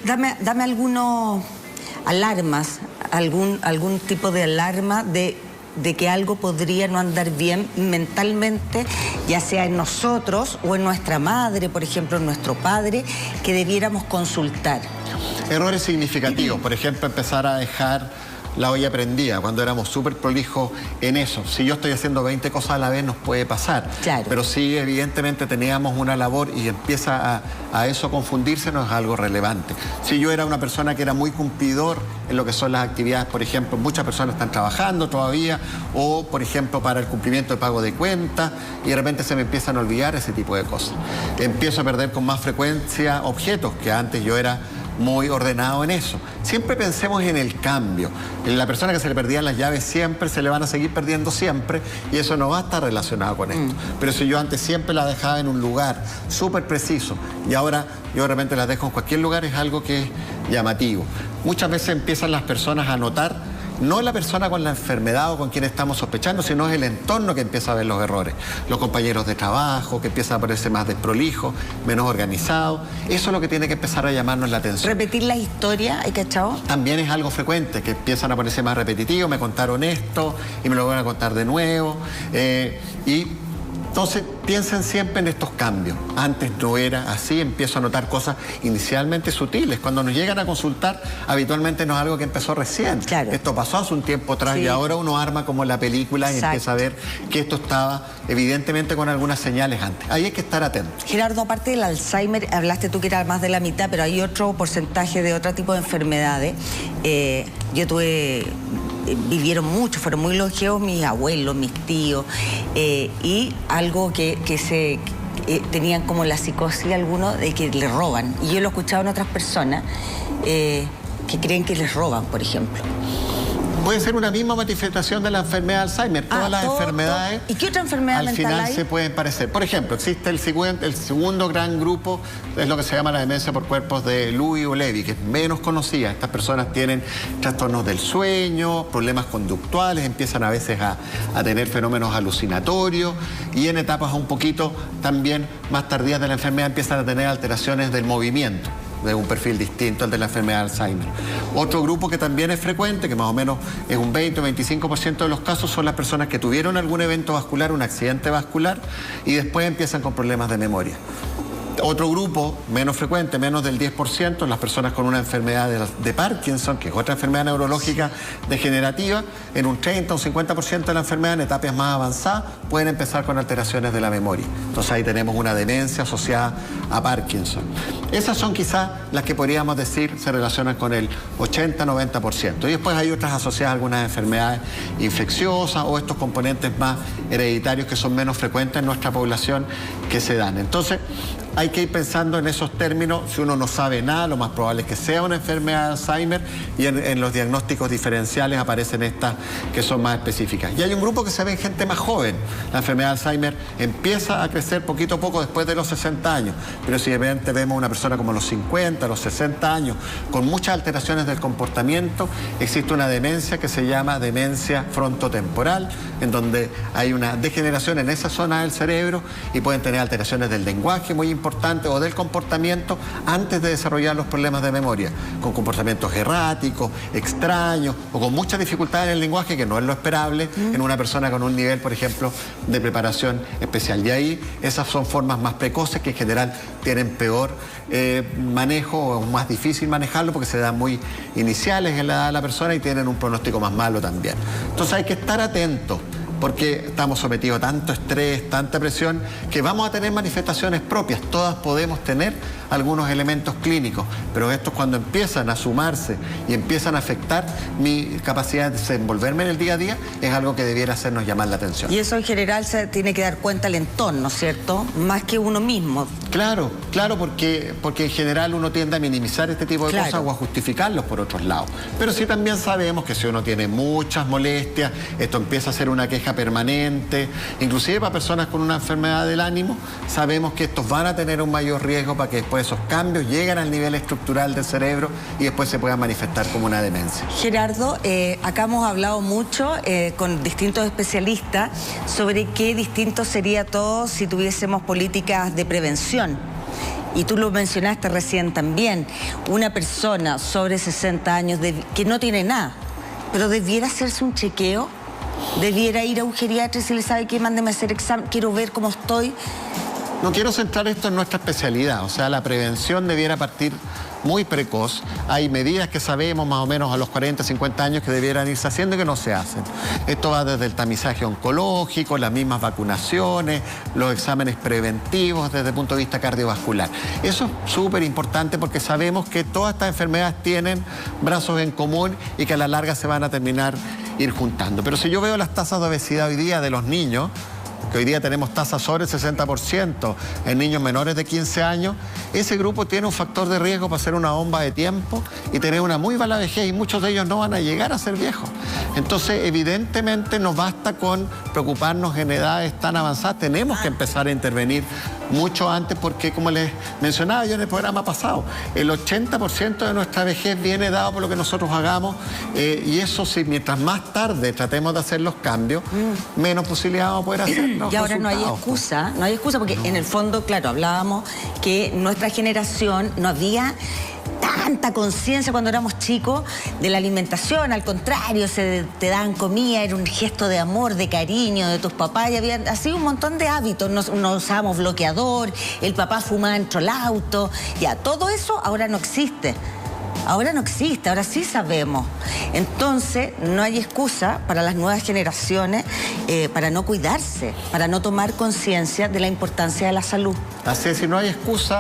Dame algunos alarmas, algún tipo de alarma de que algo podría no andar bien mentalmente, ya sea en nosotros o en nuestra madre, por ejemplo, en nuestro padre, que debiéramos consultar. Errores significativos, por ejemplo, empezar a dejar la olla prendida, cuando éramos súper prolijos en eso. Si yo estoy haciendo 20 cosas a la vez, nos puede pasar. Claro. Pero si evidentemente teníamos una labor y empieza a eso confundirse, no es algo relevante. Si yo era una persona que era muy cumplidor en lo que son las actividades, por ejemplo, muchas personas están trabajando todavía, o por ejemplo para el cumplimiento de pago de cuentas, y de repente se me empiezan a olvidar ese tipo de cosas. Empiezo a perder con más frecuencia objetos, que antes yo era muy ordenado en eso. Siempre pensemos en el cambio. La persona que se le perdían las llaves siempre se le van a seguir perdiendo siempre, y eso no va a estar relacionado con esto. Pero si yo antes siempre la dejaba en un lugar súper preciso y ahora yo de repente las dejo en cualquier lugar, es algo que es llamativo. Muchas veces empiezan las personas a notar, no la persona con la enfermedad o con quien estamos sospechando, sino es el entorno que empieza a ver los errores. Los compañeros de trabajo, que empiezan a ponerse más desprolijos, menos organizados. Eso es lo que tiene que empezar a llamarnos la atención. ¿Repetir la historia, hay cachado? También es algo frecuente, que empiezan a ponerse más repetitivos. Me contaron esto y me lo van a contar de nuevo. Entonces, piensen siempre en estos cambios. Antes no era así, empiezo a notar cosas inicialmente sutiles. Cuando nos llegan a consultar, habitualmente no es algo que empezó recién. Claro. Esto pasó hace un tiempo atrás, sí, y ahora uno arma como la película. Exacto. Y empieza a ver que esto estaba evidentemente con algunas señales antes. Ahí hay que estar atento. Gerardo, aparte del Alzheimer, hablaste tú que era más de la mitad, pero hay otro porcentaje de otro tipo de enfermedades. Vivieron mucho, fueron muy longevos mis abuelos, mis tíos, y algo que tenían como la psicosis algunos de que le roban. Y yo lo he escuchado en otras personas que creen que les roban, por ejemplo. Puede ser una misma manifestación de la enfermedad de Alzheimer. Todas las enfermedades... ¿Y qué otra enfermedad al mental final hay? se pueden parecer. Por ejemplo, existe el segundo gran grupo, es lo que se llama la demencia por cuerpos de Lewy o Levy, que es menos conocida. Estas personas tienen trastornos del sueño, problemas conductuales, empiezan a veces a tener fenómenos alucinatorios, y en etapas un poquito también más tardías de la enfermedad empiezan a tener alteraciones del movimiento, de un perfil distinto al de la enfermedad de Alzheimer. Otro grupo que también es frecuente, que más o menos es un 20 o 25% de los casos, son las personas que tuvieron algún evento vascular, un accidente vascular, y después empiezan con problemas de memoria. Otro grupo menos frecuente, menos del 10%, las personas con una enfermedad de Parkinson, que es otra enfermedad neurológica degenerativa. En un 30 o un 50% de la enfermedad, en etapas más avanzadas, pueden empezar con alteraciones de la memoria. Entonces ahí tenemos una demencia asociada a Parkinson. Esas son quizás las que podríamos decir se relacionan con el 80-90%. Y después hay otras asociadas a algunas enfermedades infecciosas o estos componentes más hereditarios que son menos frecuentes en nuestra población que se dan. Entonces, hay que ir pensando en esos términos. Si uno no sabe nada, lo más probable es que sea una enfermedad de Alzheimer, y en los diagnósticos diferenciales aparecen estas que son más específicas. Y hay un grupo que se ve en gente más joven. La enfermedad de Alzheimer empieza a crecer poquito a poco después de los 60 años, pero si de repente vemos una persona como los 50, los 60 años, con muchas alteraciones del comportamiento, existe una demencia que se llama demencia frontotemporal, en donde hay una degeneración en esa zona del cerebro y pueden tener alteraciones del lenguaje muy importante o del comportamiento antes de desarrollar los problemas de memoria, con comportamientos erráticos, extraños o con mucha dificultad en el lenguaje, que no es lo esperable en una persona con un nivel, por ejemplo, de preparación especial. Y ahí esas son formas más precoces que en general tienen peor manejo, o más difícil manejarlo porque se dan muy iniciales en la edad de la persona y tienen un pronóstico más malo también. Entonces hay que estar atentos, porque estamos sometidos a tanto estrés, tanta presión, que vamos a tener manifestaciones propias. Todas podemos tener algunos elementos clínicos, pero estos, cuando empiezan a sumarse y empiezan a afectar mi capacidad de desenvolverme en el día a día, es algo que debiera hacernos llamar la atención. Y eso en general se tiene que dar cuenta el entorno, ¿cierto? Más que uno mismo. Claro, porque en general uno tiende a minimizar este tipo de cosas o a justificarlos por otros lados. Pero sí también sabemos que si uno tiene muchas molestias, esto empieza a ser una queja permanente, inclusive para personas con una enfermedad del ánimo, sabemos que estos van a tener un mayor riesgo para que después esos cambios lleguen al nivel estructural del cerebro y después se puedan manifestar como una demencia. Gerardo, acá hemos hablado mucho con distintos especialistas sobre qué distinto sería todo si tuviésemos políticas de prevención. y tú lo mencionaste recién también, una persona sobre 60 años que no tiene nada, pero debiera hacerse un chequeo, debiera ir a un geriatra si le sabe que mándeme a hacer examen, quiero ver cómo estoy. No quiero centrar esto en nuestra especialidad, o sea, la prevención debiera partir muy precoz. Hay medidas que sabemos más o menos a los 40, 50 años que debieran irse haciendo y que no se hacen. Esto va desde el tamizaje oncológico, las mismas vacunaciones, los exámenes preventivos desde el punto de vista cardiovascular. Eso es súper importante porque sabemos que todas estas enfermedades tienen brazos en común y que a la larga se van a terminar ir juntando. Pero si yo veo las tasas de obesidad hoy día de los niños, que hoy día tenemos tasas sobre el 60% en niños menores de 15 años, ese grupo tiene un factor de riesgo para hacer una bomba de tiempo y tener una muy mala vejez, y muchos de ellos no van a llegar a ser viejos. Entonces, evidentemente, no basta con preocuparnos en edades tan avanzadas, tenemos que empezar a intervenir mucho antes porque, como les mencionaba yo en el programa pasado, el 80% de nuestra vejez viene dado por lo que nosotros hagamos, y eso sí, mientras más tarde tratemos de hacer los cambios, menos posibilidad vamos a poder hacer. Y ahora no hay excusa, porque en el fondo, claro, hablábamos que nuestra generación no había tanta conciencia cuando éramos chicos de la alimentación, al contrario, te daban comida, era un gesto de amor, de cariño de tus papás, y había así un montón de hábitos, no usábamos bloqueador, el papá fumaba dentro del auto, ya, todo eso ahora no existe. Ahora no existe, ahora sí sabemos. Entonces, no hay excusa para las nuevas generaciones para no cuidarse, para no tomar conciencia de la importancia de la salud. Así es, si no hay excusa.